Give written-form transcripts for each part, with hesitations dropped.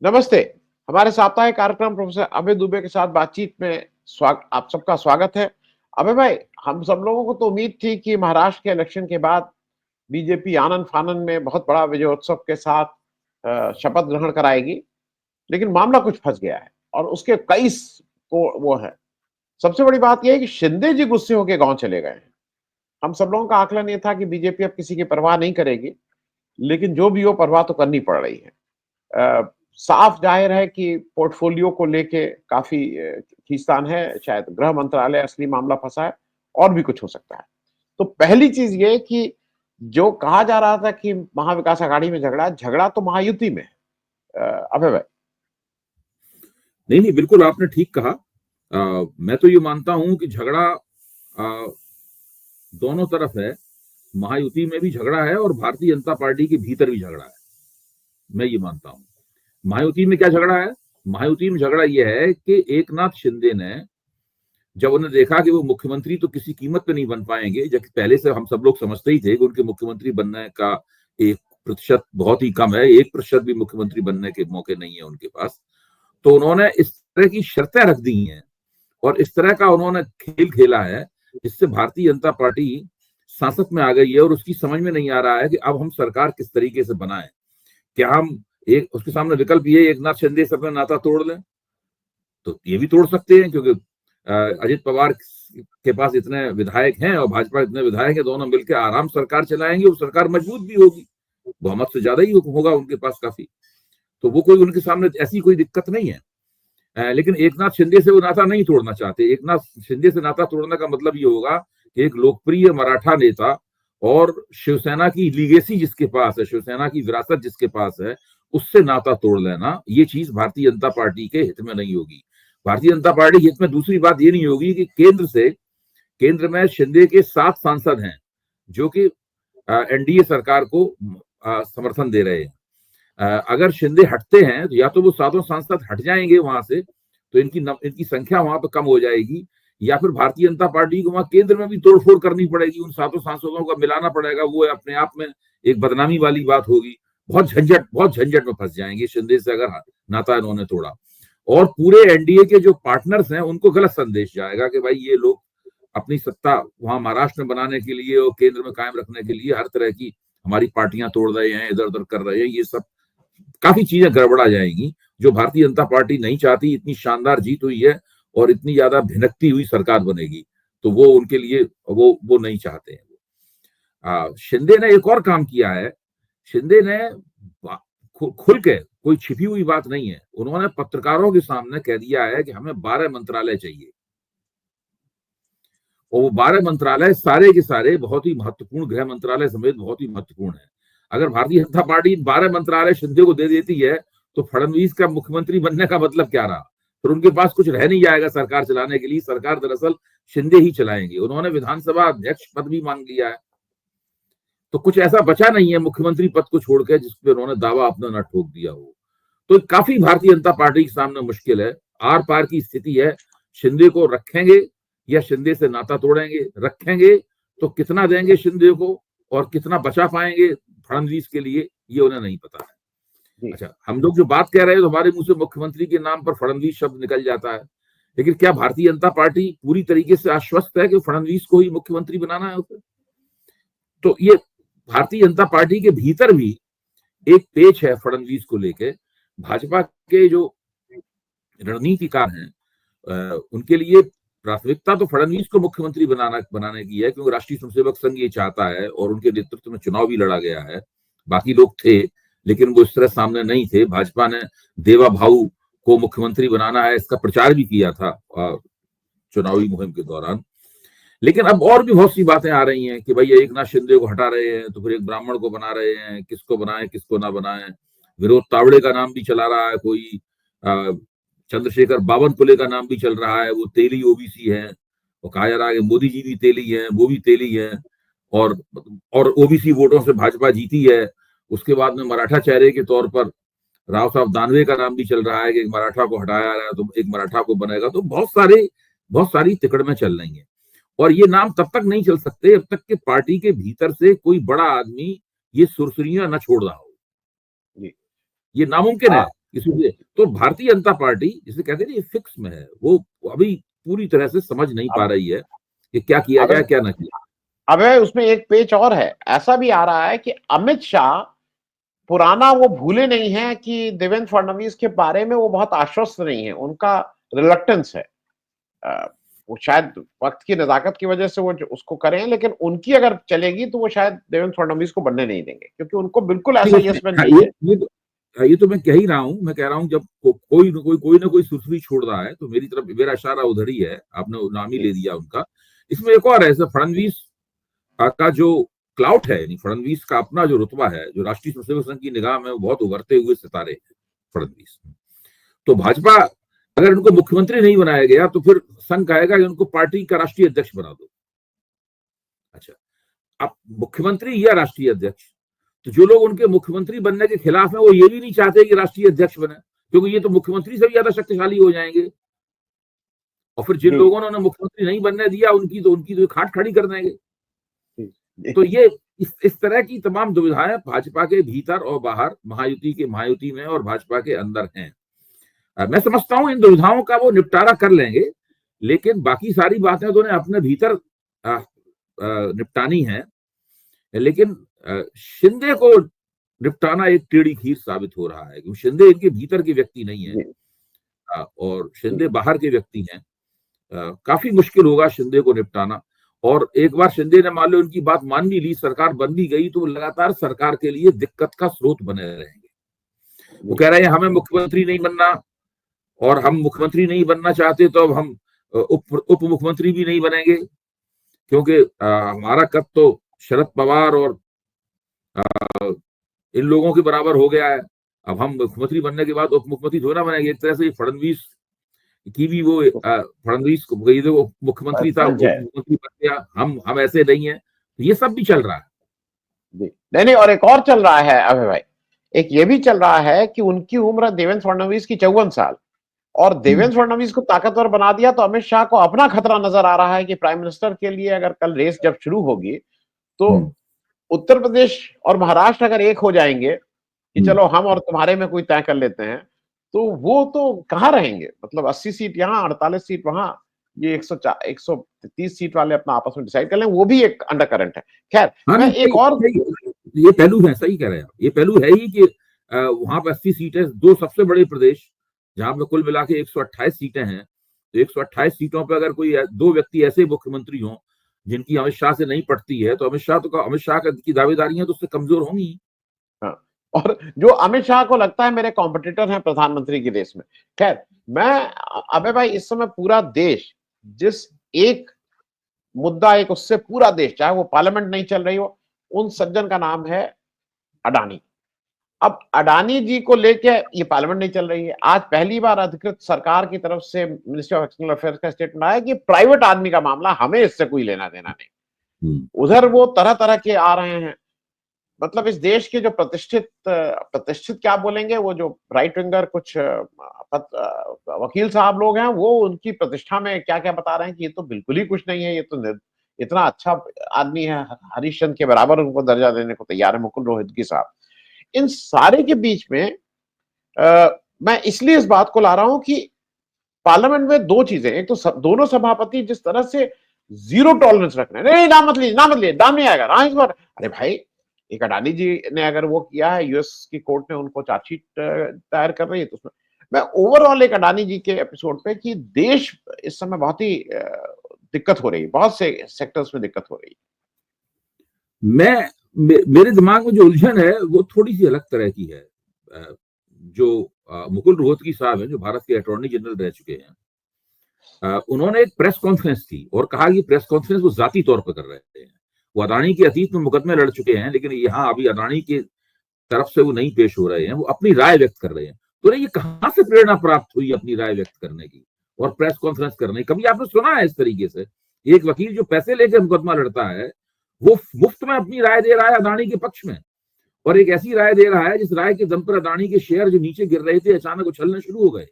नमस्ते। हमारे साप्ताहिक कार्यक्रम प्रोफेसर अभय दुबे के साथ बातचीत में आप सबका स्वागत है। अभय भाई, हम सब लोगों को तो उम्मीद थी कि महाराष्ट्र के इलेक्शन के बाद बीजेपी आनन-फानन में बहुत बड़ा विजयोत्सव के साथ शपथ ग्रहण कराएगी, लेकिन मामला कुछ फँस गया है और उसके कई स को वो है। सबसे बड़ी बात ये है कि शिंदे जी गुस्से होके गाँव चले गए हैं। हम सब लोगों का आकलन ये था कि बीजेपी अब किसी की परवाह नहीं करेगी, लेकिन जो भी हो परवाह तो करनी पड़ रही है। अ, साफ जाहिर है कि पोर्टफोलियो को लेके काफ़ी खींचतान है, शायद गृह मंत्रालय असली मामला फँसा है और भी कुछ हो सकता है। तो पहली चीज़ ये कि जो कहा जा रहा था कि महाविकास अघाड़ी में झगड़ा, झगड़ा तो महायुति में है। अभय भाई। नहीं नहीं, बिल्कुल आपने ठीक कहा। मैं तो ये मानता हूं कि झगड़ा दोनों तरफ है। महायुति में भी झगड़ा है और भारतीय जनता पार्टी के भीतर भी झगड़ा है। मैं ये मानता हूं। महायुति में क्या झगड़ा है? महायुति में झगड़ा यह है कि एकनाथ शिंदे ने जब उन्हें देखा कि वो मुख्यमंत्री तो किसी कीमत पे नहीं बन पाएंगे, जबकि पहले से हम सब लोग समझते ही थे कि उनके मुख्यमंत्री बनने का 1% बहुत ही कम है, 1% भी मुख्यमंत्री बनने के मौके नहीं है उनके पास। तो उन्होंने इस तरह की शर्तें रख दी हैं और इस तरह का उन्होंने खेल खेला है जिससे भारतीय जनता पार्टी सांसद में आ गई है और उसकी समझ में नहीं आ रहा है कि अब हम सरकार किस तरीके से बनाएं। क्या हम एक उसके सामने विकल्प ये एक नाथ शिंदे से अपना नाता तोड़ लें, तो ये भी तोड़ सकते हैं क्योंकि अजित पवार के पास इतने विधायक हैं और भाजपा इतने विधायक हैं, दोनों मिलकर आराम सरकार चलाएंगे। वो सरकार मजबूत भी होगी, बहुमत से ज्यादा ही होगा उनके पास काफी। तो वो कोई उनके सामने ऐसी कोई दिक्कत नहीं है। लेकिन एकनाथ शिंदे से वो नाता नहीं तोड़ना चाहते। एकनाथ शिंदे से नाता तोड़ने का मतलब ये होगा कि एक लोकप्रिय मराठा नेता और शिवसेना की लीगेसी जिसके पास है, शिवसेना की विरासत जिसके पास है, उससे नाता तोड़ लेना, ये चीज भारतीय जनता पार्टी के हित में नहीं होगी। भारतीय जनता पार्टी हित में दूसरी बात ये नहीं होगी कि केंद्र में शिंदे के 7 सांसद हैं जो कि एनडीए सरकार को समर्थन दे रहे हैं। अगर शिंदे हटते हैं तो या तो वो 7 सांसद हट जाएंगे वहां से, तो इनकी संख्या वहां पर कम हो जाएगी, या फिर भारतीय जनता पार्टी को वहां केंद्र में भी तोड़फोड़ करनी पड़ेगी, उन 7 सांसदों को मिलाना पड़ेगा। वो अपने आप में एक बदनामी वाली बात होगी। बहुत झंझट में फंस जाएंगे शिंदे से अगर नाता इन्होंने तोड़ा। और पूरे एनडीए के जो पार्टनर्स हैं उनको गलत संदेश जाएगा कि भाई ये लोग अपनी सत्ता वहां महाराष्ट्र में बनाने के लिए और केंद्र में कायम रखने के लिए हर तरह की हमारी पार्टियां तोड़ रहे हैं, इधर उधर कर रहे हैं। ये सब काफी चीजें गड़बड़ा जाएंगी जो भारतीय जनता पार्टी नहीं चाहती। इतनी शानदार जीत हुई है और इतनी ज्यादा भिनकती हुई सरकार बनेगी, तो वो उनके लिए वो नहीं चाहते हैं। शिंदे ने एक और काम किया है। शिंदे ने खुल के, कोई छिपी हुई बात नहीं है, उन्होंने पत्रकारों के सामने कह दिया है कि हमें 12 मंत्रालय चाहिए। और वो 12 मंत्रालय सारे के सारे बहुत ही महत्वपूर्ण, गृह मंत्रालय समेत बहुत ही महत्वपूर्ण है। अगर भारतीय जनता पार्टी 12 मंत्रालय शिंदे को दे देती है तो फडणवीस का मुख्यमंत्री बनने का मतलब क्या रहा? फिर उनके पास कुछ रह नहीं जाएगा सरकार चलाने के लिए। सरकार दरअसल शिंदे ही चलाएंगे। उन्होंने विधानसभा अध्यक्ष पद भी मांग लिया है, तो कुछ ऐसा बचा नहीं है मुख्यमंत्री पद को छोड़कर जिसपे उन्होंने दावा अपना न ठोक दिया हो। तो काफी भारतीय जनता पार्टी के सामने मुश्किल है, आर पार की स्थिति है। शिंदे को रखेंगे या शिंदे से नाता तोड़ेंगे? रखेंगे तो कितना देंगे शिंदे को और कितना बचा पाएंगे फडणवीस के लिए, ये उन्हें नहीं पता है। अच्छा, हम लोग जो बात कह रहे हैं तो हमारे मुंह से मुख्यमंत्री के नाम पर फडणवीस शब्द निकल जाता है, लेकिन क्या भारतीय जनता पार्टी पूरी तरीके से आश्वस्त है कि फडणवीस को ही मुख्यमंत्री बनाना है उसे? तो ये भारतीय जनता पार्टी के भीतर भी एक पेच है फडणवीस को लेके। भाजपा के जो रणनीतिकार हैं उनके लिए प्राथमिकता तो फडणवीस को मुख्यमंत्री बनाने की है, क्योंकि राष्ट्रीय स्वयंसेवक संघ ये चाहता है और उनके नेतृत्व में चुनाव भी लड़ा गया है। बाकी लोग थे लेकिन वो इस तरह सामने नहीं थे। भाजपा ने देवा भाऊ को मुख्यमंत्री बनाना है इसका प्रचार भी किया था चुनावी मुहिम के दौरान। लेकिन अब और भी बहुत सी बातें आ रही हैं कि भाई एक नाथ शिंदे को हटा रहे हैं तो फिर एक ब्राह्मण को बना रहे हैं, किसको बनाएं किसको ना बनाएं। विनोद तावड़े का नाम भी चला रहा है कोई, चंद्रशेखर बावनकुले का नाम भी चल रहा है, वो तेली ओबीसी है। और कहा जा रहा है कि मोदी जी भी तेली हैं, वो भी तेली हैं और ओबीसी वोटों से भाजपा जीती है। उसके बाद में मराठा चेहरे के तौर पर राव साहब दानवे का नाम भी चल रहा है कि एक मराठा को हटाया रहा है तो एक मराठा को बनेगा। तो बहुत सारी तिकड़में चल रही हैं और ये नाम तब तक नहीं चल सकते जब तक कि पार्टी के भीतर से कोई बड़ा आदमी ये सुरसुरियां न छोड़ रहा हो। ये नामुमकिन है इसलिए तो भारतीय जनता पार्टी जिसे कहते हैं ना, ये फिक्स में है, वो अभी पूरी तरह से समझ नहीं पा अब रही है कि क्या किया अबे जाए क्या ना किया। अबे उसमें एक पेच और है, ऐसा भी आ रहा है कि अमित शाह पुराना वो भूले नहीं है कि देवेंद्र फडणवीस के बारे में वो बहुत आश्वस्त नहीं है, उनका रिलक्टेंस है। वो शायद वक्त की नजाकत की वजह से वो उसको करें, लेकिन उनकी अगर चलेगी तो वो शायद देवेंद्र फडणवीस को बनने नहीं देंगे, क्योंकि उनको बिल्कुल नहीं, ऐसा उसमें यस मैन हाँ, चाहिए। ये तो मैं कह ही रहा हूँ, मैं कह रहा हूँ जब कोई ना कोई सुरसरी छोड़ रहा है तो मेरी तरफ मेरा इशारा उधर ही है, आपने नाम ही ले दिया उनका। इसमें एक और है, जैसे फडणवीस का जो क्लाउट है, यानी फडणवीस का अपना जो रुतबा है, जो राष्ट्रीय स्वयंसेवक संघ की निगाह में वो बहुत उभरते हुए सितारे हैं फडणवीस। तो भाजपा अगर उनको मुख्यमंत्री नहीं बनाया गया तो फिर संघ कहेगा कि उनको पार्टी का राष्ट्रीय अध्यक्ष बना दो। अच्छा, अब मुख्यमंत्री या राष्ट्रीय अध्यक्ष, तो जो लोग उनके मुख्यमंत्री बनने के खिलाफ हैं वो ये भी नहीं चाहते कि राष्ट्रीय अध्यक्ष बने, क्योंकि ये तो मुख्यमंत्री से भी ज्यादा शक्तिशाली हो जाएंगे। और फिर जिन जी लोगों ने उन्हें मुख्यमंत्री नहीं बनने दिया उनकी तो खाट खड़ी कर देंगे। जी तो ये इस तरह की तमाम दुविधाएं भाजपा के भीतर और बाहर, महायुति में और भाजपा के अंदर हैं। मैं समझता हूं इन दुविधाओं का वो निपटारा कर लेंगे, लेकिन बाकी सारी बातें तो उन्हें अपने भीतर निपटानी है। लेकिन शिंदे को निपटाना एक टेढ़ी खीर साबित हो रहा है, क्योंकि शिंदे इनके भीतर के व्यक्ति नहीं है, जी और जी शिंदे बाहर के व्यक्ति हैं। काफी मुश्किल होगा शिंदे को निपटाना। और एक बार शिंदे ने मान लो उनकी बात मान भी ली, सरकार बन भी गई, तो वो लगातार सरकार के लिए दिक्कत का स्रोत बने रहेंगे। वो जी कह रहे हैं हमें मुख्यमंत्री नहीं बनना, और हम मुख्यमंत्री नहीं बनना चाहते तो अब हम उप मुख्यमंत्री भी नहीं बनेंगे, क्योंकि हमारा कद तो शरद पवार और इन लोगों के बराबर हो गया है। अब हम मुख्यमंत्री बनने के बाद उप मुख्यमंत्री थोड़ा बनेंगे। एक तरह से फडणवीस की भी वो फडणवीस को वो मुख्यमंत्री था, तंज उप है। मुख्यमंत्री बन गया, हम ऐसे नहीं है। तो ये सब भी चल रहा है। जी नहीं नहीं, और एक और चल रहा है अभय भाई, एक ये भी चल रहा है कि उनकी उम्र देवेंद्र फडणवीस की 54 साल, और हम्म, देवेंद्र फडणवीस को ताकतवर बना दिया तो अमित शाह को अपना खतरा नजर आ रहा है कि प्राइम मिनिस्टर के लिए अगर कल रेस जब शुरू होगी तो हम्म, उत्तर प्रदेश और महाराष्ट्र अगर एक हो जाएंगे कि हम्म। चलो हम और तुम्हारे में कोई तय कर लेते हैं, तो वो तो कहाँ रहेंगे? मतलब 80 सीट यहाँ, 48 सीट वहां, ये 130 सीट वाले अपना आपस में डिसाइड कर लें, वो भी एक अंडर करंट है। खैर, हाँ मैं नहीं, एक सही और सही, ये पहलू है, सही कह रहे हैं आप। ये पहलू है ही कि वहां पर 80 सीटें, दो सबसे बड़े प्रदेश जहां पे कुल मिला के 128 सीटें हैं, तो 128 सीटों पर अगर कोई दो व्यक्ति ऐसे मुख्यमंत्री हों जिनकी अमित शाह से नहीं पटती है, तो अमित शाह की दावेदारियां तो उससे कमजोर होंगी। हाँ, और जो अमित शाह को लगता है मेरे कॉम्पिटिटर हैं प्रधानमंत्री की रेस में। खैर, मैं अबे भाई इस समय पूरा देश जिस एक मुद्दा, एक उससे पूरा देश, चाहे वो पार्लियामेंट नहीं चल रही हो, उन सज्जन का नाम है अडानी। अब अडानी जी को लेके ये पार्लियामेंट नहीं चल रही है। आज पहली बार अधिकृत सरकार की तरफ से मिनिस्ट्री ऑफ एक्सटर्नल अफेयर्स का स्टेटमेंट आया कि प्राइवेट आदमी का मामला, हमें इससे कोई लेना देना नहीं। हम्म, उधर वो तरह तरह के आ रहे हैं, मतलब इस देश के जो प्रतिष्ठित क्या बोलेंगे, वो जो राइट विंगर कुछ वकील साहब लोग हैं, वो उनकी प्रतिष्ठा में क्या क्या बता रहे हैं कि ये तो बिल्कुल ही कुछ नहीं है, ये तो इतना अच्छा आदमी है, हरीश चंद्र के बराबर उनको दर्जा देने को तैयार है मुकुल रोहतगी साहब। इन सारे के बीच में मैं इसलिए इस बात को ला रहा हूं कि पार्लियामेंट में दो चीजें, एक तो दोनों सभापति जिस तरह से जीरो टॉलरेंस रख रहे हैं, नहीं नाम मत लीजिए, नाम मत लीजिए, नाम नहीं आएगा ना इस बार। अरे भाई, एक अडानी जी ने अगर वो किया है, यूएस की कोर्ट ने उनको चार्जशीट दायर कर रही है, तो उसमें मैं ओवरऑल एक अडानी जी के एपिसोड पे कि देश इस समय बहुत ही दिक्कत हो रही है, बहुत से सेक्टर्स में दिक्कत हो रही मेरे दिमाग में जो उलझन है वो थोड़ी सी अलग तरह की है। जो मुकुल रोहतगी साहब हैं, जो भारत के अटॉर्नी जनरल रह चुके हैं, उन्होंने एक प्रेस कॉन्फ्रेंस की और कहा कि प्रेस कॉन्फ्रेंस वो जाती तौर पर कर रहे हैं। वो अडानी के अतीत में मुकदमे लड़ चुके हैं, लेकिन यहाँ अभी अडानी की तरफ से वो नहीं पेश हो रहे हैं, वो अपनी राय व्यक्त कर रहे हैं। तो ये कहाँ से प्रेरणा प्राप्त हुई अपनी राय व्यक्त करने की और प्रेस कॉन्फ्रेंस करने की? कभी आपने सुना है इस तरीके से एक वकील जो पैसे लेकर मुकदमा लड़ता है, वो मुफ्त में अपनी राय दे रहा है अडानी के पक्ष में, और एक ऐसी राय दे रहा है जिस राय के दम पर अडानी के शेयर जो नीचे गिर रहे थे अचानक उछलने शुरू हो गए।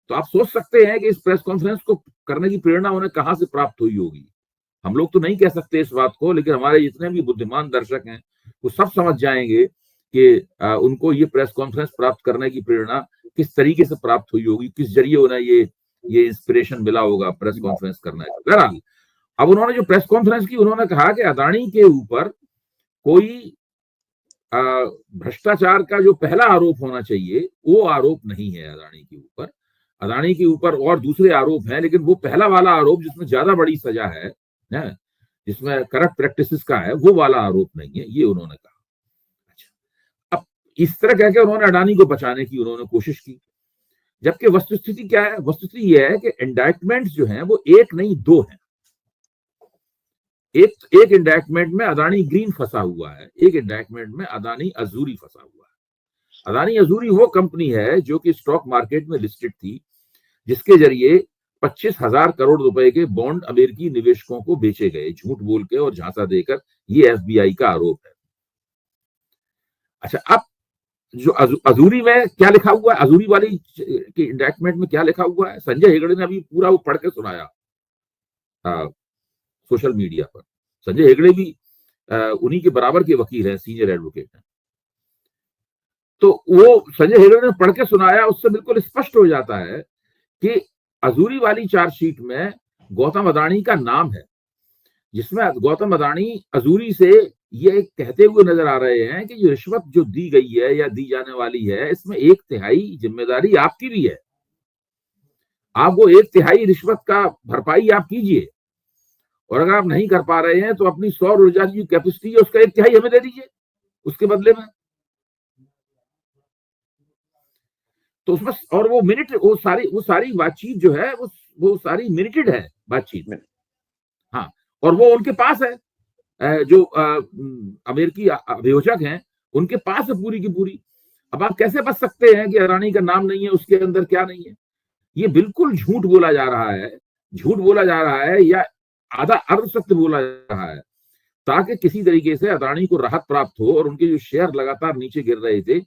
तो आप सोच सकते हैं कि इस प्रेस कॉन्फ्रेंस को करने की प्रेरणा उन्हें कहां से प्राप्त हुई होगी। हम लोग तो नहीं कह सकते इस बात को, लेकिन हमारे जितने भी बुद्धिमान दर्शक हैं वो सब समझ जाएंगे कि उनको ये प्रेस कॉन्फ्रेंस प्राप्त करने की प्रेरणा किस तरीके से प्राप्त हुई होगी, किस जरिए उन्हें ये इंस्पिरेशन मिला होगा प्रेस कॉन्फ्रेंस करने का। बहरहाल अब उन्होंने जो प्रेस कॉन्फ्रेंस की, उन्होंने कहा कि अदानी के ऊपर कोई भ्रष्टाचार का जो पहला आरोप होना चाहिए वो आरोप नहीं है अदानी के ऊपर। अदानी के ऊपर और दूसरे आरोप हैं, लेकिन वो पहला वाला आरोप जिसमें ज्यादा बड़ी सजा है, जिसमें करप्ट प्रैक्टिसेस का है, वो वाला आरोप नहीं है, ये उन्होंने कहा। अच्छा, अब इस तरह कहकर उन्होंने अडानी को बचाने की उन्होंने कोशिश की, जबकि वस्तुस्थिति क्या है? वस्तुस्थिति यह है कि इंडाइटमेंट जो है वो एक नहीं दो है। एक इंडाइटमेंट में अदानी ग्रीन फंसा हुआ है, एक इंडाइटमेंट में अदानी अजूरी फंसा हुआ है। अदानी अजूरी वो कंपनी है जो कि स्टॉक मार्केट में लिस्टेड थी, जिसके जरिए 25,000 करोड़ रुपए के बॉन्ड अमेरिकी निवेशकों को बेचे गए, झूठ बोल के और झांसा देकर। ये एफबीआई का आरोप है। अच्छा, अब जो अजूरी में क्या लिखा हुआ है, अजूरी वाली के इंडाइटमेंट में क्या लिखा हुआ है, संजय हेगड़े ने अभी पूरा वो पढ़ के सुनाया सोशल मीडिया पर। संजय हेगड़े भी उन्हीं के बराबर के वकील हैं, सीनियर एडवोकेट हैं। तो वो संजय हेगड़े ने पढ़ के सुनाया, उससे बिल्कुल स्पष्ट हो जाता है कि अजूरी वाली चार्जशीट में गौतम अदानी का नाम है, जिसमें गौतम अदानी अजूरी से ये कहते हुए नजर आ रहे हैं कि जो रिश्वत जो दी गई है या दी जाने वाली है, इसमें 1/3 जिम्मेदारी आपकी भी है। आप वो 1/3 रिश्वत का भरपाई आप कीजिए, और अगर आप नहीं कर पा रहे हैं तो अपनी सौर ऊर्जा की कैपेसिटी है उसका 1/3 हमें दे दीजिए उसके बदले में। तो उसमें और वो मिनट, वो सारी बातचीत जो है वो सारी मिनिटेड है बातचीत। हाँ, और वो उनके पास है, जो अमेरिकी अभियोजक हैं उनके पास है पूरी की पूरी। अब आप कैसे बच सकते हैं कि अडानी का नाम नहीं है उसके अंदर, क्या नहीं है? ये बिल्कुल झूठ बोला जा रहा है, झूठ बोला जा रहा है या आधा अर्ध सत्य बोला जा रहा है, ताकि किसी तरीके से अडानी को राहत प्राप्त हो और उनके जो शेयर लगातार नीचे गिर रहे थे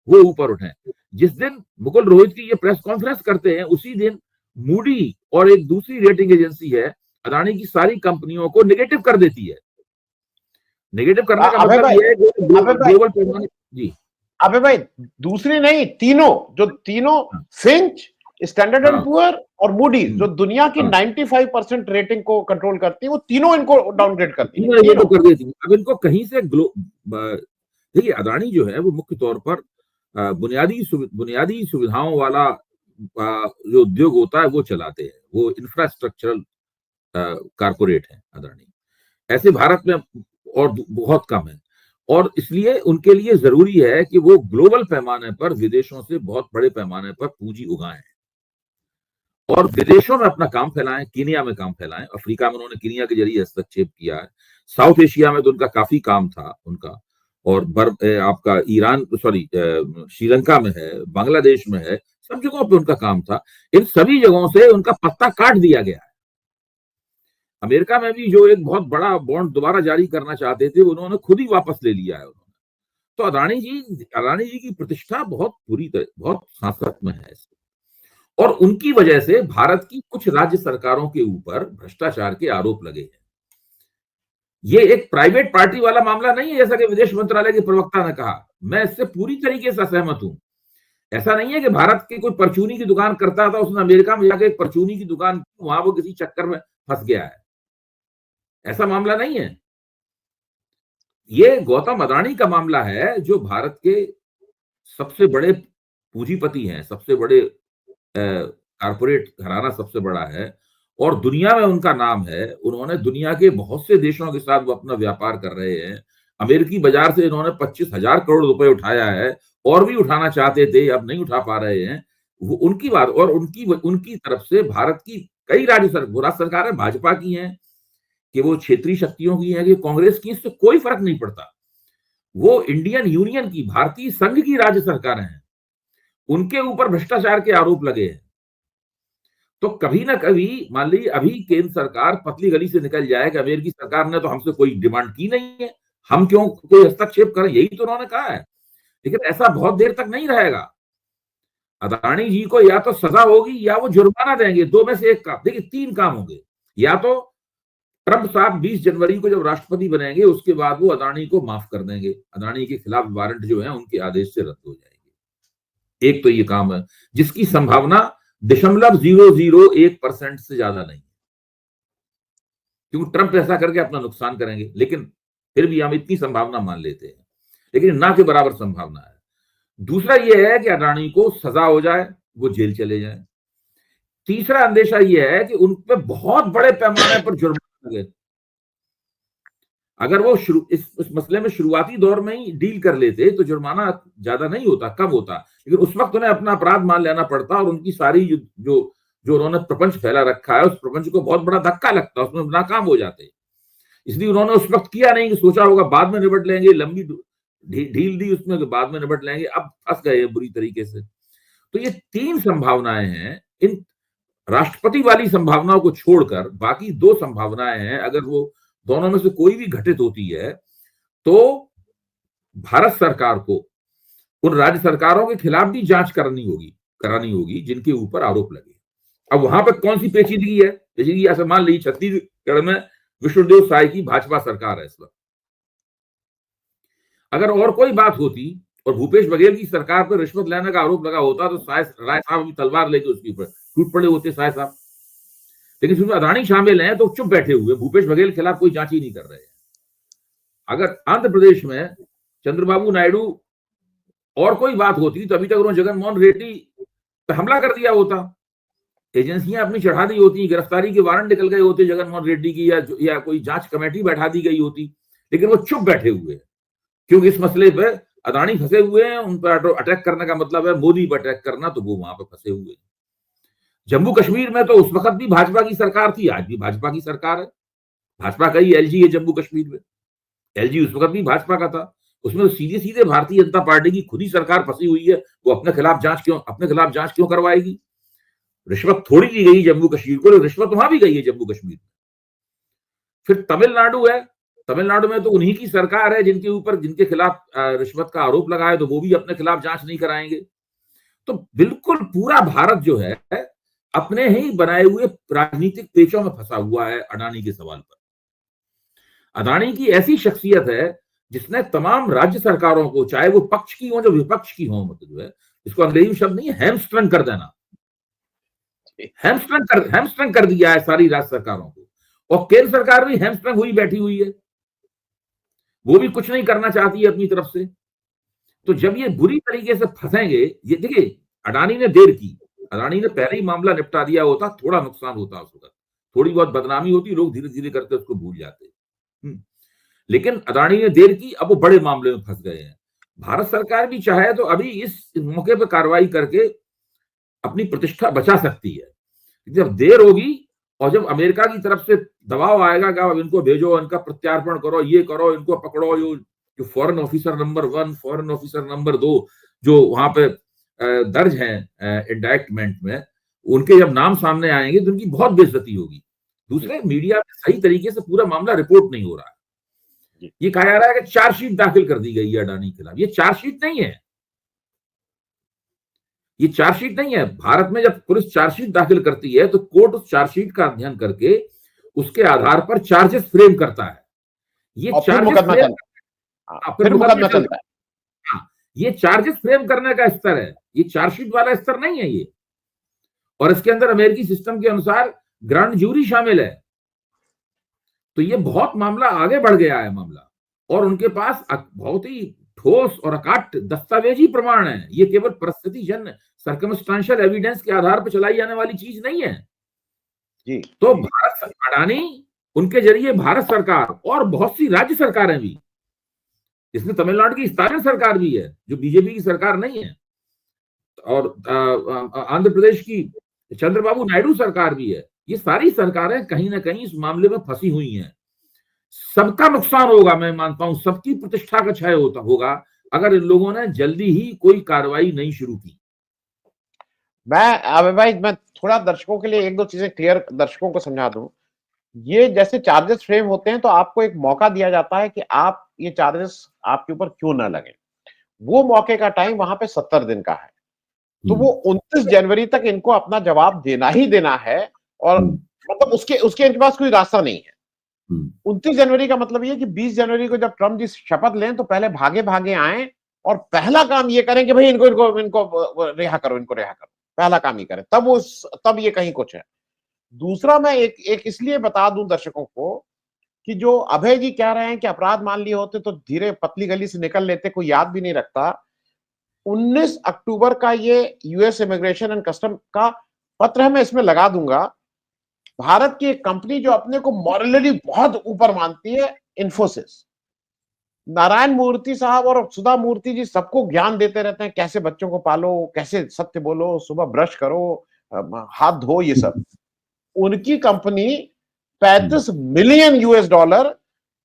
वो ऊपर उठे। जिस दिन मुकुल रोहित की ये प्रेस कॉन्फ्रेंस करते हैं, उसी दिन मूडी और एक दूसरी रेटिंग एजेंसी है अडानी की सारी कंपनियों को नेगेटिव कर देती है। नेगेटिव करने का मतलब ये है कि ग्लोबल पैमाने। जी अबे भाई, दूसरी नहीं, तीनों फिंच, स्टैंडर्ड एंड पुअर और मूडीज, जो दुनिया की 95% रेटिंग को कंट्रोल करती है, वो तीनों इनको डाउनग्रेड करती है। ये तो कर देती है। अब इनको कहीं से देखिए, अडानी जो है वो मुख्य तौर पर बुनियादी सुविधाओं वाला जो उद्योग होता है वो चलाते हैं, वो इंफ्रास्ट्रक्चरल कारपोरेट है अडानी। ऐसे भारत में और बहुत कम है, और इसलिए उनके लिए जरूरी है कि वो ग्लोबल पैमाने पर विदेशों से बहुत बड़े पैमाने पर पूंजी उगाएं और विदेशों में अपना काम फैलाएं, कीनिया में काम फैलाएं। अफ्रीका में उन्होंने कीनिया के जरिए हस्तक्षेप किया है, साउथ एशिया में तो उनका काफी काम था उनका, और आपका ईरान, श्रीलंका में है, बांग्लादेश में है, सब जगहों पे उनका काम था। इन सभी जगहों से उनका पत्ता काट दिया गया है। अमेरिका में भी जो एक बहुत बड़ा बॉन्ड दोबारा जारी करना चाहते थे, उन्होंने खुद ही वापस ले लिया है उन्होंने। तो अडानी जी की प्रतिष्ठा बहुत बुरी तरह, बहुत सांसत में है, और उनकी वजह से भारत की कुछ राज्य सरकारों के ऊपर भ्रष्टाचार के आरोप लगे हैं। ये एक प्राइवेट पार्टी वाला मामला नहीं है, जैसा कि विदेश मंत्रालय के प्रवक्ता ने कहा। मैं इससे पूरी तरीके से सहमत हूं। ऐसा नहीं है कि भारत की कोई परचूनी की दुकान करता था, उसने अमेरिका में जाकर एक परचूनी की दुकान, वहां वो किसी चक्कर में फंस गया है, ऐसा मामला नहीं है। ये गौतम अडानी का मामला है, जो भारत के सबसे बड़े पूंजीपति हैं, सबसे बड़े कारपोरेट घराना सबसे बड़ा है, और दुनिया में उनका नाम है। उन्होंने दुनिया के बहुत से देशों के साथ वो अपना व्यापार कर रहे हैं। अमेरिकी बाजार से इन्होंने 25,000 करोड़ रुपए उठाया है, और भी उठाना चाहते थे, अब नहीं उठा पा रहे हैं। वो उनकी बात, और उनकी तरफ से भारत की कई राज्य सरकारें भाजपा की हैं कि वो क्षेत्रीय शक्तियों की है कि कांग्रेस की, इससे कोई फर्क नहीं पड़ता। वो इंडियन यूनियन की, भारतीय संघ की राज्य सरकारें हैं, उनके ऊपर भ्रष्टाचार के आरोप लगे हैं। तो कभी ना कभी, मान लीजिए अभी केंद्र सरकार पतली गली से निकल जाए कि अमेरिकी सरकार ने तो हमसे कोई डिमांड की नहीं है, हम क्यों कोई हस्तक्षेप करें, यही तो उन्होंने कहा है। लेकिन ऐसा बहुत देर तक नहीं रहेगा। अडानी जी को या तो सजा होगी या वो जुर्माना देंगे, दो में से एक काम। देखिए, 3 काम होंगे, या तो ट्रंप साहब 20 जनवरी को जब राष्ट्रपति बनेंगे उसके बाद वो अदानी को माफ कर देंगे, अदानी के खिलाफ वारंट जो है उनके आदेश से रद्द हो जाएंगे। एक तो ये काम है जिसकी संभावना 0.001% से ज्यादा नहीं है, क्योंकि ट्रंप ऐसा करके अपना नुकसान करेंगे, लेकिन फिर भी हम इतनी संभावना मान लेते हैं, लेकिन ना के बराबर संभावना है। दूसरा यह है कि अडानी को सजा हो जाए, वो जेल चले जाए। तीसरा अंदेशा यह है कि उन पे बहुत बड़े पैमाने पर जुर्माना लगे। अगर वो इस मसले में शुरुआती दौर में ही डील कर लेते तो जुर्माना ज्यादा नहीं होता, कम होता, लेकिन उस वक्त उन्हें अपना अपराध मान लेना पड़ता और उनकी सारी जो उन्होंने प्रपंच फैला रखा है उस प्रपंच को बहुत बड़ा धक्का लगता, उसमें नाकाम हो जाते। इसलिए उन्होंने उस वक्त किया नहीं कि सोचा होगा बाद में निपट लेंगे, लंबी ढील दी उसमें कि बाद में निपट लेंगे, अब फंस गए बुरी तरीके से। तो ये 3 संभावनाएं हैं। इन राष्ट्रपति वाली संभावनाओं को छोड़कर बाकी 2 संभावनाएं हैं। अगर वो दोनों में से कोई भी घटित होती है तो भारत सरकार को उन राज्य सरकारों के खिलाफ भी जांच करानी होगी जिनके ऊपर आरोप लगे। अब वहां पर कौन सी पेचीदगी है? पेचीदगी ऐसे मान लीजिए छत्तीसगढ़ में विष्णुदेव साय की भाजपा सरकार है इस वक्त। अगर और कोई बात होती और भूपेश बघेल की सरकार पर रिश्वत लेने का आरोप लगा होता तो राय साहब अभी तलवार लेके उसके ऊपर टूट पड़े होते साय साहब। लेकिन इसमें अदानी शामिल हैं तो चुप बैठे हुए, भूपेश बघेल के खिलाफ कोई जांच ही नहीं कर रहे हैं। अगर आंध्र प्रदेश में चंद्रबाबू नायडू और कोई बात होती तो अभी तक उन्होंने जगन मोहन रेड्डी पर हमला कर दिया होता, एजेंसियां अपनी चढ़ा दी होती, गिरफ्तारी के वारंट निकल गए होते जगन मोहन रेड्डी की, या कोई जांच कमेटी बैठा दी गई होती। लेकिन वो चुप बैठे हुए हैं क्योंकि इस मसले पर अदानी फंसे हुए हैं, उन पर अटैक करने का मतलब है मोदी पर अटैक करना, तो वो वहां पर फंसे हुए हैं। जम्मू कश्मीर में तो उस वक्त भी भाजपा की सरकार थी, आज भी भाजपा की सरकार है। भाजपा का ही एलजी है जम्मू कश्मीर में, एलजी उस वक्त भी भाजपा का था। उसमें तो सीधे सीधे भारतीय जनता पार्टी की खुद ही सरकार फंसी हुई है। वो अपने खिलाफ जांच क्यों करवाएगी? रिश्वत थोड़ी दी गई जम्मू कश्मीर को, रिश्वत वहां भी गई है जम्मू कश्मीर में। फिर तमिलनाडु है, तमिलनाडु में तो उन्हीं की सरकार है जिनके खिलाफ रिश्वत का आरोप लगा है, तो वो भी अपने खिलाफ जांच नहीं कराएंगे। तो बिल्कुल पूरा भारत जो है अपने ही बनाए हुए राजनीतिक पेचों में फंसा हुआ है अडानी के सवाल पर। अडानी की ऐसी शख्सियत है जिसने तमाम राज्य सरकारों को, चाहे वो पक्ष की हो जो विपक्ष की हो, मतलब जो है इसको अंग्रेजी शब्द नहीं है, हैमस्ट्रिंग कर देना, हैमस्ट्रिंग कर दिया है सारी राज्य सरकारों को। और केंद्र सरकार भी हैमस्ट्रिंग हुई बैठी हुई है, वो भी कुछ नहीं करना चाहती है अपनी तरफ से। तो जब ये बुरी तरीके से फंसेंगे, ये देखिए अडानी ने देर की, अडानी ने पहले ही मामला निपटा दिया होता, थोड़ा नुकसान होता उस वक्त, थोड़ी बहुत बदनामी होती, लोग धीरे धीरे करके उसको भूल जाते। लेकिन अडानी ने देर की, अब वो बड़े मामले में फंस गए हैं। भारत सरकार भी चाहे तो अभी इस मौके पर कार्रवाई करके अपनी प्रतिष्ठा बचा सकती है। जब देर होगी और जब अमेरिका की तरफ से दबाव आएगा कि अब इनको भेजो, इनका प्रत्यार्पण करो, ये करो, इनको पकड़ो, जो foreign officer number 1, foreign officer number 2 जो वहां पे दर्ज हैं इंडाइटमेंट में, उनके जब नाम सामने आएंगे तो उनकी बहुत बेइज्जती होगी। दूसरे, मीडिया में सही तरीके से पूरा मामला रिपोर्ट नहीं हो रहा है। ये कहा जा रहा है कि चार्जशीट दाखिल कर दी गई है अडानी के खिलाफ। ये चार्जशीट नहीं है, ये चार्जशीट नहीं है। भारत में जब पुलिस चार्जशीट दाखिल करती है तो कोर्ट उस चार्जशीट का अध्ययन करके उसके आधार पर चार्जेस फ्रेम करता है। ये ये चार्जेस फ्रेम करने का स्तर है, ये चार्जशीट वाला स्तर नहीं है ये। और इसके अंदर अमेरिकी सिस्टम के अनुसार ग्रांड जूरी शामिल है। तो ये बहुत मामला आगे बढ़ गया है मामला, और उनके पास बहुत ही ठोस और अकाट दस्तावेजी प्रमाण है। ये केवल परिस्थितिजन्य सर्कमस्टेंशियल एविडेंस के आधार पर चलाई जाने वाली चीज नहीं है जी। तो भारत अडानी, उनके जरिए भारत सरकार और बहुत सी राज्य सरकारें भी, इसमें तमिलनाडु की स्थानीय सरकार भी है जो बीजेपी की सरकार नहीं है, और आंध्र प्रदेश की चंद्रबाबू नायडू सरकार भी है। ये सारी सरकारें कहीं ना कहीं इस मामले में फंसी हुई हैं। सबका नुकसान होगा, मैं मानता हूं सबकी प्रतिष्ठा का क्षय होगा अगर इन लोगों ने जल्दी ही कोई कार्रवाई नहीं शुरू की। मैं थोड़ा दर्शकों के लिए 1-2 चीजें क्लियर दर्शकों को समझा दूं। ये जैसे चार्जेस फ्रेम होते हैं तो आपको एक मौका दिया जाता है कि आप ये चार्जेस आपके ऊपर क्यों ना लगे। वो मौके का टाइम वहां पे 70 दिन का है, तो वो 29 जनवरी तक इनको अपना जवाब देना ही देना है, और मतलब उसके इनके पास कोई रास्ता नहीं है। 29 जनवरी का मतलब ये कि 20 जनवरी को जब ट्रम्प जी शपथ लें तो पहले भागे भागे आए और पहला काम ये करें कि भाई इनको इनको इनको रिहा करो, इनको रिहा करो, पहला काम ये करें, तब ये कहीं कुछ है। दूसरा मैं एक इसलिए बता दूं दर्शकों को कि जो अभय जी कह रहे हैं कि अपराध मान लिए होते तो धीरे पतली गली से निकल लेते, कोई याद भी नहीं रखता। 19 अक्टूबर का ये यूएस इमिग्रेशन एंड कस्टम का पत्र है, मैं इसमें लगा दूंगा। भारत की एक कंपनी जो अपने को मॉरली बहुत ऊपर मानती है, इन्फोसिस, नारायण मूर्ति साहब और सुधा मूर्ति जी सबको ज्ञान देते रहते हैं, कैसे बच्चों को पालो, कैसे सत्य बोलो, सुबह ब्रश करो, हाथ धो, ये सब। उनकी company 35 million US dollar,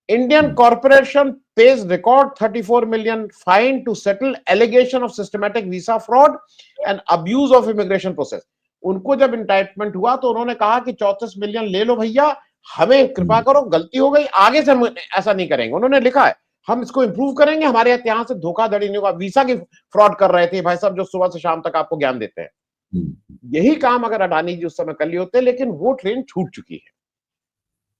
Indian corporation pays record 34 million fine to settle allegation of systematic visa fraud and abuse of immigration process। उनको जब इंटाइटमेंट हुआ तो उन्होंने कहा कि 34 मिलियन ले लो भैया, हमें कृपा करो, गलती हो गई, आगे से हम ऐसा नहीं करेंगे। उन्होंने लिखा है हम इसको इंप्रूव करेंगे, हमारे यहाँ से धोखाधड़ी नहीं होगा। वीसा की फ्रॉड कर रहे थे भाई साहब जो सुबह से शाम तक आपको ज्ञान देते हैं। यही काम अगर अडानी जी उस समय कर लिए होते, लेकिन वो ट्रेन छूट चुकी है।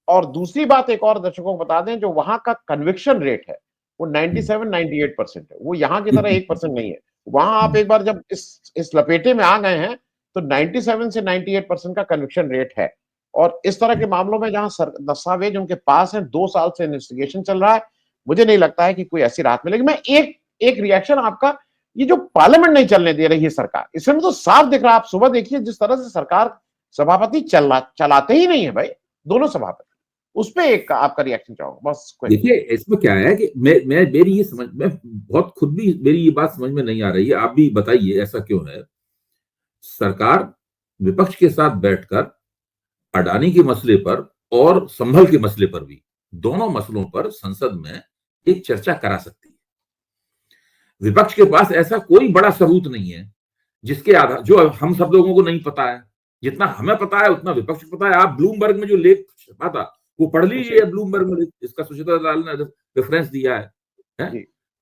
और दूसरी बात एक और दर्शकों को बता दें, जो वहां का कन्विक्शन रेट है वो 97-98% है, वो यहाँ की तरह 1% नहीं है। वहां आप एक बार जब इस लपेटे में आ गए हैं तो 97 से 98% का कन्विक्शन रेट है। और इस तरह के मामलों में जहां दस्तावेज उनके पास है, 2 साल से इन्वेस्टिगेशन चल रहा है, मुझे नहीं लगता है कि कोई ऐसी राहत मिलेगी। मैं एक रिएक्शन आपका, ये जो पार्लियामेंट नहीं चलने दे रही है सरकार, इसमें तो साफ दिख रहा है। आप सुबह देखिए जिस तरह से सरकार सभापति चलाते ही नहीं है भाई, दोनों सभापति। उस पे एक आपका रिएक्शन चाहूंगा बस। देखिए इसमें क्या है कि मेरी ये समझ में बहुत खुद भी मेरी ये बात समझ में नहीं आ रही है, आप भी बताइए ऐसा क्यों है। सरकार विपक्ष के साथ बैठकर अडानी के मसले पर और संभल के मसले पर भी, दोनों मसलों पर संसद में एक चर्चा करा सकती है। विपक्ष के पास ऐसा कोई बड़ा सबूत नहीं है जिसके आधार, जो हम सब लोगों को नहीं पता है, जितना हमें पता है उतना विपक्ष को पता है। आप ब्लूमबर्ग में जो लेख छपा था वो पढ़ लीजिए, ब्लूमबर्ग में इसका सुचित्रा दलाल ने रेफरेंस दिया है?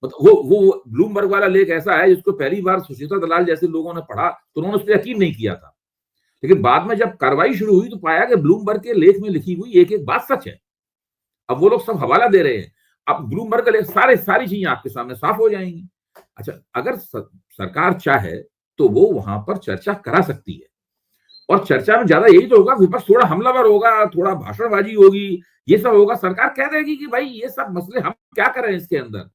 मतलब वो ब्लूमबर्ग वाला लेख ऐसा है जिसको पहली बार सुचित्रा दलाल जैसे लोगों ने पढ़ा तो उन्होंने उस पर यकीन नहीं किया था, लेकिन बाद में जब कार्रवाई शुरू हुई तो पाया कि ब्लूमबर्ग के लेख में लिखी हुई एक एक बात सच है। अब वो लोग सब हवाला दे रहे हैं, अब ब्लूमबर्ग का लेख सारी चीजें आपके सामने साफ हो जाएंगी। अच्छा, अगर सरकार चाहे तो वो वहां पर चर्चा करा सकती है, और चर्चा में ज्यादा यही तो होगा, विपक्ष थोड़ा हमलावर होगा, थोड़ा भाषणबाजी होगी, ये सब होगा। सरकार कह देगी कि भाई ये सब मसले हम क्या करें इसके अंदर,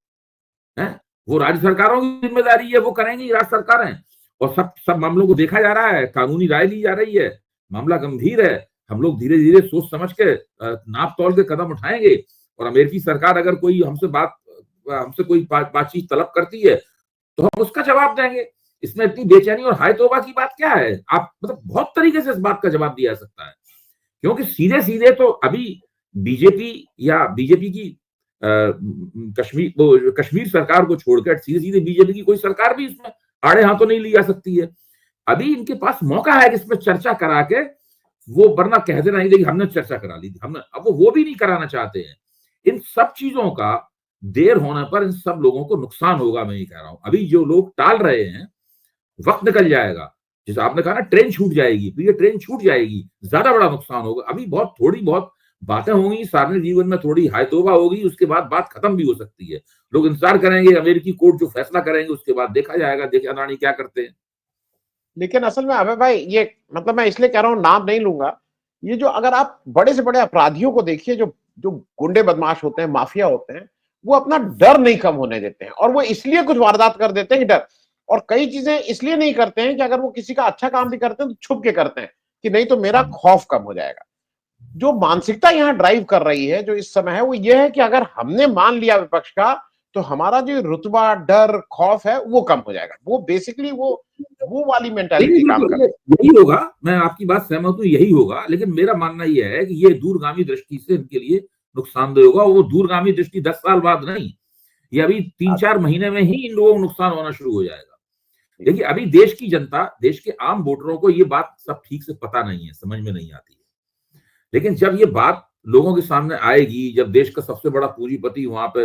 है वो राज्य सरकारों की जिम्मेदारी है, वो करेंगी राज्य सरकारें। और सब मामलों को देखा जा रहा है, कानूनी राय ली जा रही है, मामला गंभीर है, हम लोग धीरे धीरे सोच समझ के नाप तोल के कदम उठाएंगे। और अमेरिकी सरकार अगर कोई हमसे कोई बातचीत तलब करती है तो हम उसका जवाब देंगे। इसमें इतनी बेचैनी और हाय तौबा की बात क्या है? आप मतलब बहुत तरीके से इस बात का जवाब दिया जा सकता है, क्योंकि सीधे सीधे तो अभी बीजेपी की कश्मीर सरकार को छोड़कर सीधे सीधे बीजेपी की कोई सरकार भी इसमें आड़े हाथों नहीं ली जा सकती है। अभी इनके पास मौका है कि इसमें चर्चा करा के वो, वरना कह देना ही देखिए हमने चर्चा करा ली थी, हमने, अब वो भी नहीं कराना चाहते हैं। इन सब चीजों का देर होने पर इन सब लोगों को नुकसान होगा। मैं ये कह रहा हूं, अभी जो लोग टाल रहे हैं वक्त निकल जाएगा, जैसे आपने कहा ना ट्रेन छूट जाएगी, तो ये ट्रेन छूट जाएगी, ज्यादा बड़ा नुकसान होगा। अभी थोड़ी बहुत बातें होंगी, सार्वजनिक जीवन में थोड़ी हाय तौबा होगी, उसके बाद बात खत्म भी हो सकती है। लोग इंतजार करेंगे अमेरिकी कोर्ट जो फैसला करेंगे, उसके बाद देखा जाएगा, देखिए अडानी क्या करते हैं। लेकिन असल में अबे भाई, ये मतलब मैं इसलिए कह रहा हूं, नाम नहीं लूंगा, ये जो अगर आप बड़े से बड़े अपराधियों को देखिए, जो गुंडे बदमाश होते हैं, माफिया होते हैं, वो अपना डर नहीं कम होने देते हैं, और वो इसलिए कुछ वारदात कर देते हैं कि डर। और कई चीजें इसलिए नहीं करते हैं कि अगर वो किसी का अच्छा काम भी करते हैं तो छुप के करते हैं कि नहीं तो मेरा खौफ कम हो जाएगा। जो मानसिकता यहाँ ड्राइव कर रही है जो इस समय है, वो ये है कि अगर हमने मान लिया विपक्ष का तो हमारा जो रुतबा, डर, खौफ है वो कम हो जाएगा। वो बेसिकली वो वाली मेंटालिटी काम कर रही है। यही होगा, मैं आपकी बात सहमत हूं, यही होगा। लेकिन मेरा मानना यह है कि ये दूरगामी दृष्टि से इनके लिए नुकसानदेह होगा। वो दूरगामी दृष्टि 10 साल बाद नहीं, ये अभी 3-4 महीने में ही इन लोगों को नुकसान होना शुरू हो जाएगा। देखिए अभी देश की जनता, देश के आम वोटरों को ये बात सब ठीक से पता नहीं है, समझ में नहीं आती है। लेकिन जब ये बात लोगों के सामने आएगी, जब देश का सबसे बड़ा पूंजीपति वहां पे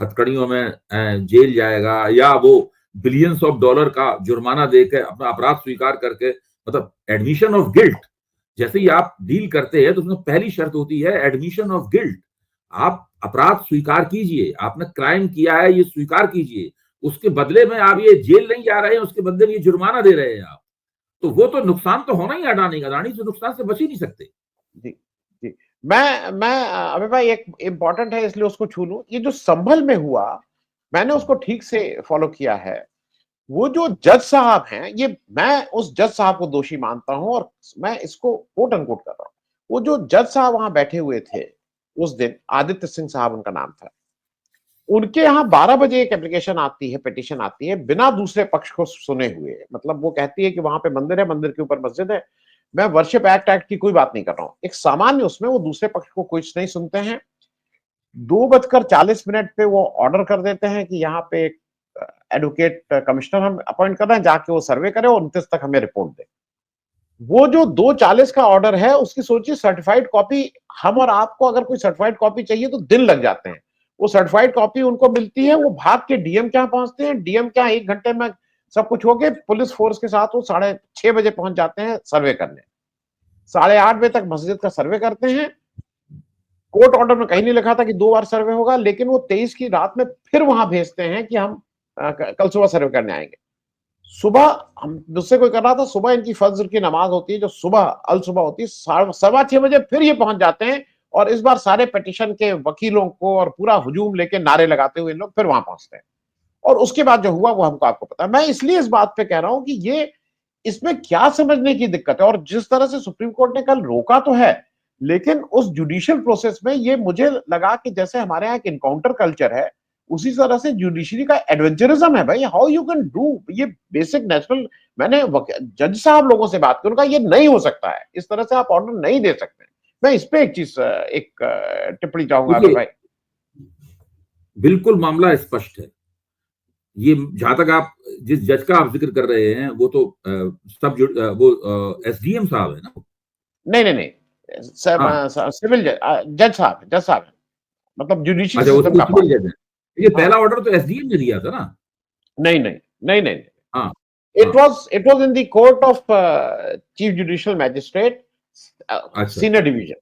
हथकड़ियों में जेल जाएगा, या वो बिलियंस ऑफ डॉलर का जुर्माना देकर अपना अपराध स्वीकार करके, मतलब एडमिशन ऑफ गिल्ट, जैसे ही आप डील करते हैं तो उसमें पहली शर्त होती है एडमिशन ऑफ गिल्ट। आप अपराध स्वीकार कीजिए, आपने क्राइम किया है ये स्वीकार कीजिए, उसके बदले में आप ये जेल नहीं जा रहे हैं, उसके बदले में ये जुर्माना दे रहे हैं आप, तो वो तो नुकसान तो होना ही है। अडानी अडानी से नुकसान से बच ही नहीं सकते। जी, जी। मैं अबे भाई एक इम्पोर्टेंट है इसलिए उसको छू लूं। ये जो संभल में हुआ, मैंने उसको ठीक से फॉलो किया है। वो जो जज साहब हैं, ये मैं उस जज साहब को दोषी मानता हूं और मैं इसको कोट अनकोट कर रहा हूं। वो जो जज साहब वहां बैठे हुए थे उस दिन, आदित्य सिंह साहब उनका नाम था, उनके यहाँ 12 बजे एक एप्लीकेशन आती है, पिटीशन आती है, बिना दूसरे पक्ष को सुने हुए। मतलब वो कहती है कि वहां पे मंदिर है, मंदिर के ऊपर मस्जिद है। मैं वर्शिप एक्ट की कोई बात नहीं कर रहा हूं, एक सामान्य उसमें वो दूसरे पक्ष को कुछ नहीं सुनते हैं। 2:40 पे वो ऑर्डर कर देते हैं कि यहाँ पे एक एडवोकेट कमिश्नर हम अपॉइंट कर रहे हैं, जाके वो सर्वे करे और 29 तक हमें रिपोर्ट दे। वो जो 2:40 का ऑर्डर है, उसकी सोचिए सर्टिफाइड कॉपी, हम और आपको अगर कोई सर्टिफाइड कॉपी चाहिए तो दिन लग जाते हैं। वो सर्टिफाइड कॉपी उनको मिलती है, वो भाग के डीएम के यहाँ पहुंचते हैं, डीएम के यहाँ 1 घंटे में सब कुछ हो गए, पुलिस फोर्स के साथ वो 6:30 बजे पहुंच जाते हैं सर्वे करने। 8:30 बजे तक मस्जिद का सर्वे करते हैं। कोर्ट ऑर्डर में कहीं नहीं लिखा था कि 2 बार सर्वे होगा, लेकिन वो 23 की रात में फिर वहां भेजते हैं कि हम कल सुबह सर्वे करने आएंगे। सुबह हम मुझसे कोई कर रहा था, सुबह इनकी फज्र की नमाज होती है जो सुबह अल सुबह होती है, 6:15 फिर ये पहुंच जाते हैं। और इस बार सारे पिटीशन के वकीलों को और पूरा हुजूम लेके नारे लगाते हुए इन लोग फिर वहां पहुंचते हैं। और उसके बाद जो हुआ वो हमको आपको पता है। मैं इसलिए इस बात पे कह रहा हूं कि ये इसमें क्या समझने की दिक्कत है। और जिस तरह से सुप्रीम कोर्ट ने कल रोका तो है, लेकिन उस जुडिशियल प्रोसेस में ये मुझे लगा कि जैसे हमारे यहाँ एक इनकाउंटर कल्चर है, उसी तरह से जुडिशरी का एडवेंचरिज्म है भाई। हाउ यू कैन डू ये बेसिक नेशनल। मैंने जज साहब लोगों से बात की, उनका ये नहीं हो सकता है, इस तरह से आप ऑर्डर नहीं दे सकते। मैं इस पे एक चीज टिप्पणी चाहूंगा अभी भाई। बिल्कुल मामला स्पष्ट है। ये जहां तक आप जिस जज का आप जिक्र कर रहे हैं वो तो वो एसडीएम साहब है ना? नहीं नहीं नहीं, सिविल जज साहब है, मतलब जुडिशियल अच्छा, वो सिस्टम का सिविल पार्ट। जज है। ये हाँ, पहला ऑर्डर तो एसडीएम ने दिया था ना? नहीं नहीं नहीं नहीं, हाँ it was in the court of chief judicial magistrate, अच्छा senior division,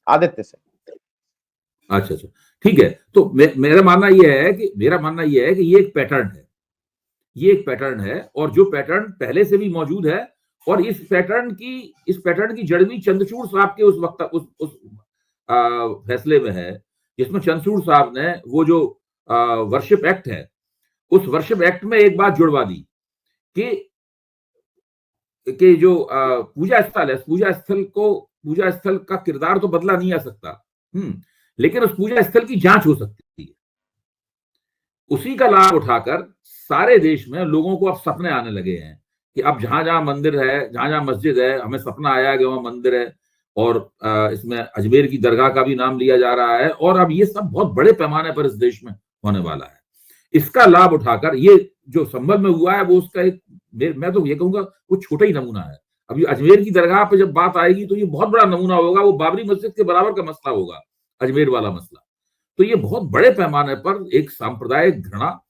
आदित्य से। अच्छा अच्छा, ठीक है। तो मेरा मानना यह है कि ये एक पैटर्न है, ये एक पैटर्न है, और जो पैटर्न पहले से भी मौजूद है। और इस पैटर्न की जड़ भी चंद्रचूड़ साहब के उस वक्त उस फैसले में है, जिसमें चंद्रचूड़ साहब ने वो जो वर्शिप एक्ट है, उस वर्शिप एक्ट में एक बात जुड़वा दी कि जो पूजा स्थल है, पूजा स्थल का किरदार तो बदला नहीं आ सकता, लेकिन उस पूजा स्थल की जांच हो सकती है। उसी का लाभ उठाकर सारे देश में लोगों को अब सपने आने लगे हैं कि अब जहां जहां मंदिर है, जहां जहां मस्जिद है, हमें सपना आया कि वहां मंदिर है। और इसमें अजमेर की दरगाह का भी नाम लिया जा रहा है, और अब ये सब बहुत बड़े पैमाने पर इस देश में होने वाला है। इसका लाभ उठाकर ये जो संभल में हुआ है वो उसका एक, मैं तो ये कहूंगा वो छोटा ही नमूना है। अभी अजमेर की दरगाह पे जब बात आएगी तो ये बहुत बड़ा नमूना होगा, वो बाबरी मस्जिद के बराबर का मसला होगा, अजमेर वाला मसला। तो ये बहुत बड़े पैमाने पर एक सांप्रदायिक घृणा,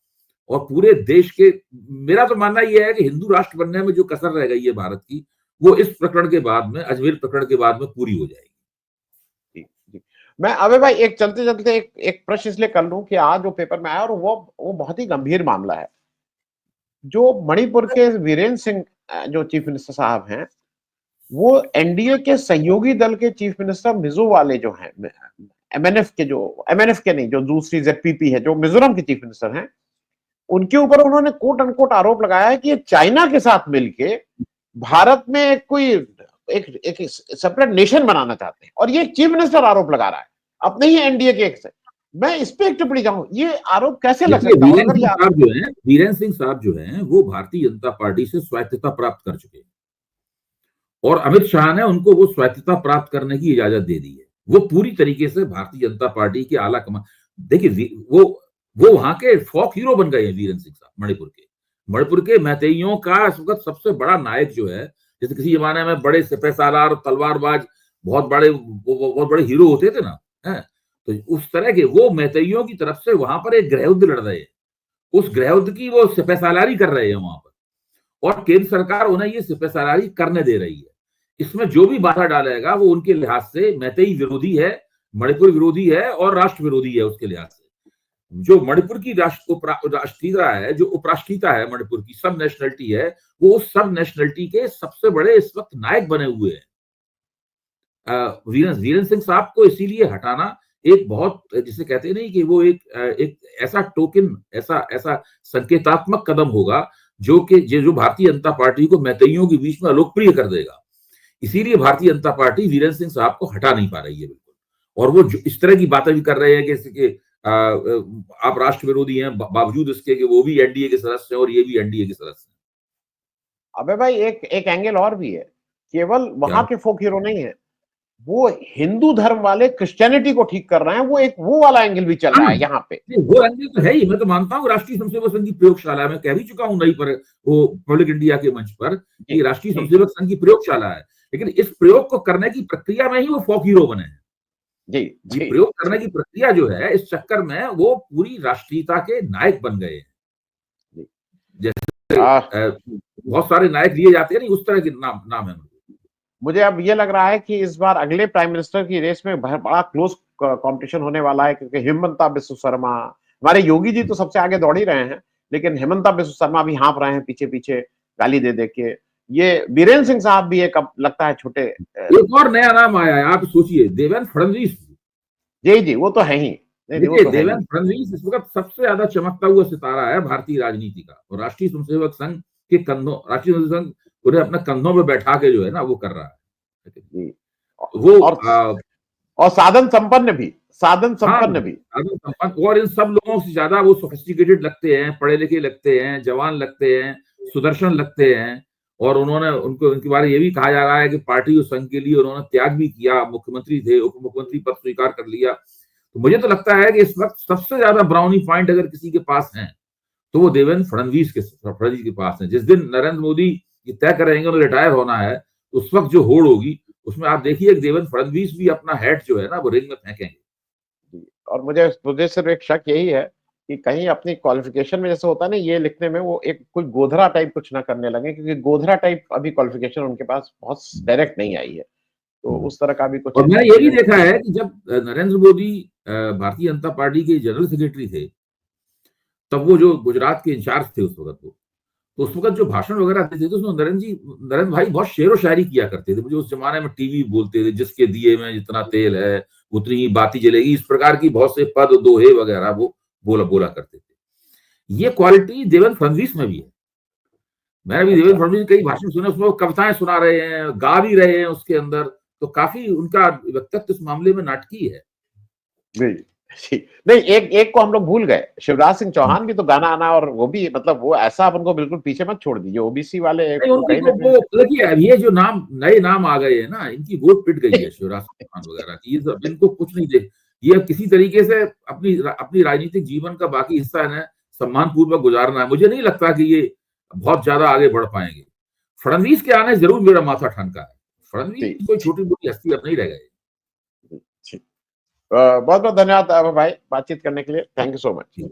और पूरे देश के, मेरा तो मानना यह है कि हिंदू राष्ट्र बनने में जो कसर रह गई है भारत की, वो इस प्रकरण के बाद में, अजमेर प्रकरण के बाद में पूरी हो जाएगी। जी। मैं अबे भाई एक चलते चलते एक प्रश्न इसलिए कर लूं कि आज जो पेपर में आया, और वो बहुत ही गंभीर मामला है। जो मणिपुर के वीरेंद्र सिंह जो चीफ मिनिस्टर साहब हैं, वो एनडीए के सहयोगी दल के चीफ मिनिस्टर मिजो वाले जो हैं, एमएनएफ के नहीं, जो दूसरी जेडपीपी है, जो मिजोरम के चीफ मिनिस्टर हैं, उनके ऊपर उन्होंने कोट अनकोट आरोप लगाया है कि ये चाइना के साथ मिलके भारत में कोई एक सेपरेट नेशन बनाना चाहते हैं। और ये चीफ मिनिस्टर आरोप लगा रहा है अपने ही एनडीए के एक से। मैं इस पे एक टिप्पणी चाहूँ, ये आरोप कैसे लग सकता है? वीरेंद्र सिंह साहब जो हैं वो भारतीय जनता पार्टी से स्वायत्तता प्राप्त कर चुके हैं, और अमित शाह ने उनको वो स्वायत्तता प्राप्त करने की इजाजत दे दी है। वो पूरी तरीके से भारतीय जनता पार्टी के आला कमान, देखिए वो वहां के फोक हीरो बन गए हैं वीरेंद्र सिंह साहब। मणिपुर के मैतेइयों का इस वक्त सबसे बड़ा नायक जो है, जैसे किसी जमाने में बड़े सिपह सालार तलवारबाज बहुत बड़े हीरो होते थे ना, है, तो उस तरह के वो मैतेइयों की तरफ से वहां पर एक गृहयुद्ध लड़ रहे हैं। उस गृहयुद्ध की वो सिपह सालारी कर रहे हैं वहां पर, और केंद्र सरकार उन्हें ये सिपह सालारी करने दे रही है। इसमें जो भी बाधा डालेगा वो उनके लिहाज से मैतेई विरोधी है, मणिपुर विरोधी है और राष्ट्र विरोधी है। उसके लिहाज से जो मणिपुर की राष्ट्रीयता है, जो उपराष्ट्रीयता है, मणिपुर की सब नेशनलिटी है, वो सब नेशनलिटी के सबसे बड़े इस वक्त नायक बने हुए हैं। वीरेंद्र सिंह साहब को इसीलिए हटाना एक बहुत, जिसे कहते हैं नहीं कि वो एक ऐसा टोकन, ऐसा संकेतात्मक कदम होगा जो भारतीय जनता पार्टी को मैतेइयों के बीच में अलोकप्रिय कर देगा। इसीलिए भारतीय जनता पार्टी वीरेंद्र सिंह साहब को हटा नहीं पा रही है बिल्कुल। और वो इस तरह की बातें भी कर रहे हैं कि आप राष्ट्र विरोधी हैं, बावजूद इसके कि वो भी एनडीए के सदस्य हैं और ये भी एनडीए के सदस्य हैं। अबे भाई एक एंगल और भी है, केवल वहां के फोक हीरो नहीं है, वो हिंदू धर्म वाले क्रिश्चियनिटी को ठीक कर रहे हैं, वो वाला एंगल भी चल रहा है यहाँ पे। वो एंगल तो है ही। मैं तो मानता हूँ राष्ट्रीय स्वयंसेवक संघ की प्रयोगशाला, मैं कह भी चुका हूँ नहीं पर वो पब्लिक इंडिया के मंच पर कि राष्ट्रीय स्वयंसेवक संघ की प्रयोगशाला है, लेकिन इस प्रयोग को करने की प्रक्रिया में ही वो फोक हीरो बने हैं। ये प्रयोग करने की प्रक्रिया जो है, इस चक्कर में वो पूरी राष्ट्रीयता के नायक बन गए हैं। जैसे बहुत सारे नायक लिए जाते हैं नहीं, उस तरह के नाम है। मुझे अब ये लग रहा है कि इस बार अगले प्राइम मिनिस्टर की रेस में बड़ा क्लोज कंपटीशन होने वाला है, क्योंकि हिमंता बिस्वा शर्मा, हमारे योगी जी तो सबसे आगे दौड़ ही रहे हैं, लेकिन हिमंता बिस्वा शर्मा भी हाँफ रहे हैं पीछे पीछे गाली दे दे के। ये वीरेंद्र सिंह साहब भी एक लगता है छोटे। एक और नया नाम आया है, आप सोचिए, देवेंद्र फडणवीस। जी, वो तो है ही। देवेंद्र फडणवीस इस वक्त सबसे ज्यादा चमकता हुआ सितारा है भारतीय राजनीति का, और राष्ट्रीय स्वयंसेवक संघ के कंधों, राष्ट्रीय स्वयंसेवक संघ उन्हें अपने कंधों पे बैठा के जो है ना वो कर रहा है। वो और साधन संपन्न भी। और इन सब लोगों से ज्यादा वो सोफिस्टिकेटेड लगते हैं, पढ़े लिखे लगते हैं, जवान लगते हैं, सुदर्शन लगते हैं। और उनके बारे में ये भी कहा जा रहा है कि पार्टी और संघ के लिए उन्होंने त्याग भी किया, मुख्यमंत्री थे, उप मुख्यमंत्री पद स्वीकार कर लिया। तो मुझे तो लगता है कि इस वक्त सबसे ज्यादा ब्राउनी पॉइंट अगर किसी के पास है तो वो देवेंद्र फडणवीस के पास है। जिस दिन नरेंद्र मोदी ये तय करेंगे उन्हें रिटायर होना है, उस वक्त जो होड़ होगी उसमें आप देखिए देवेंद्र फडणवीस भी अपना हैट जो है ना वो रिंग में फेंकेंगे। और मुझे सिर्फ एक शक यही है कि कहीं अपनी क्वालिफिकेशन में जैसे होता है ना ये लिखने में, वो एक कोई गोधरा टाइप कुछ ना करने लगे, क्योंकि गोधरा टाइप अभी क्वालिफिकेशन उनके पास बहुत डायरेक्ट नहीं आई है, तो उस तरह का भी कुछ। और मैंने ये भी देखा है कि जब नरेंद्र मोदी भारतीय जनता पार्टी के जनरल सेक्रेटरी थे, तब वो जो गुजरात के इंचार्ज थे उस वक्त, तो उस वक्त जो भाषण वगैरह देते थे तो उसमें नरेंद्र भाई बहुत शेरो शायरी किया करते थे। मुझे उस जमाने में टीवी बोलते थे, जिसके दिए में जितना तेल है उतनी ही बाती जलेगी, इस प्रकार की बहुत से पद दोहे वगैरह वो बोला करते थे। ये क्वालिटी देवेंद्र फडणवीस में भी है। मैंने भी देवेंद्र फडणवीस कई भाषण सुने, उसमें वो कविताएं सुना रहे हैं, गा भी रहे हैं उसके अंदर, तो काफी उनका व्यक्तित्व इस मामले में नाटकीय है। नहीं, एक को हम लोग भूल गए, शिवराज सिंह चौहान भी तो गाना आना, और वो भी मतलब वो ऐसा अपन को बिल्कुल पीछे मत छोड़ दीजिए, ओबीसी वाले। देखिए ये जो नए नाम आ गए हैं ना, इनकी वोट पिट गई है शिवराज सिंह चौहान वगैरह की। ये सब इनको कुछ नहीं दे, ये किसी तरीके से अपनी राजनीतिक जीवन का बाकी हिस्सा है सम्मान पूर्वक गुजारना है। मुझे नहीं लगता कि ये बहुत ज्यादा आगे बढ़ पाएंगे। फडणवीस के आने जरूर मेरा माथा ठनका है। फडणवीस कोई छोटी मोटी हस्ती अब नहीं रह गए। बहुत बहुत धन्यवाद भाई बातचीत करने के लिए, थैंक यू सो मच।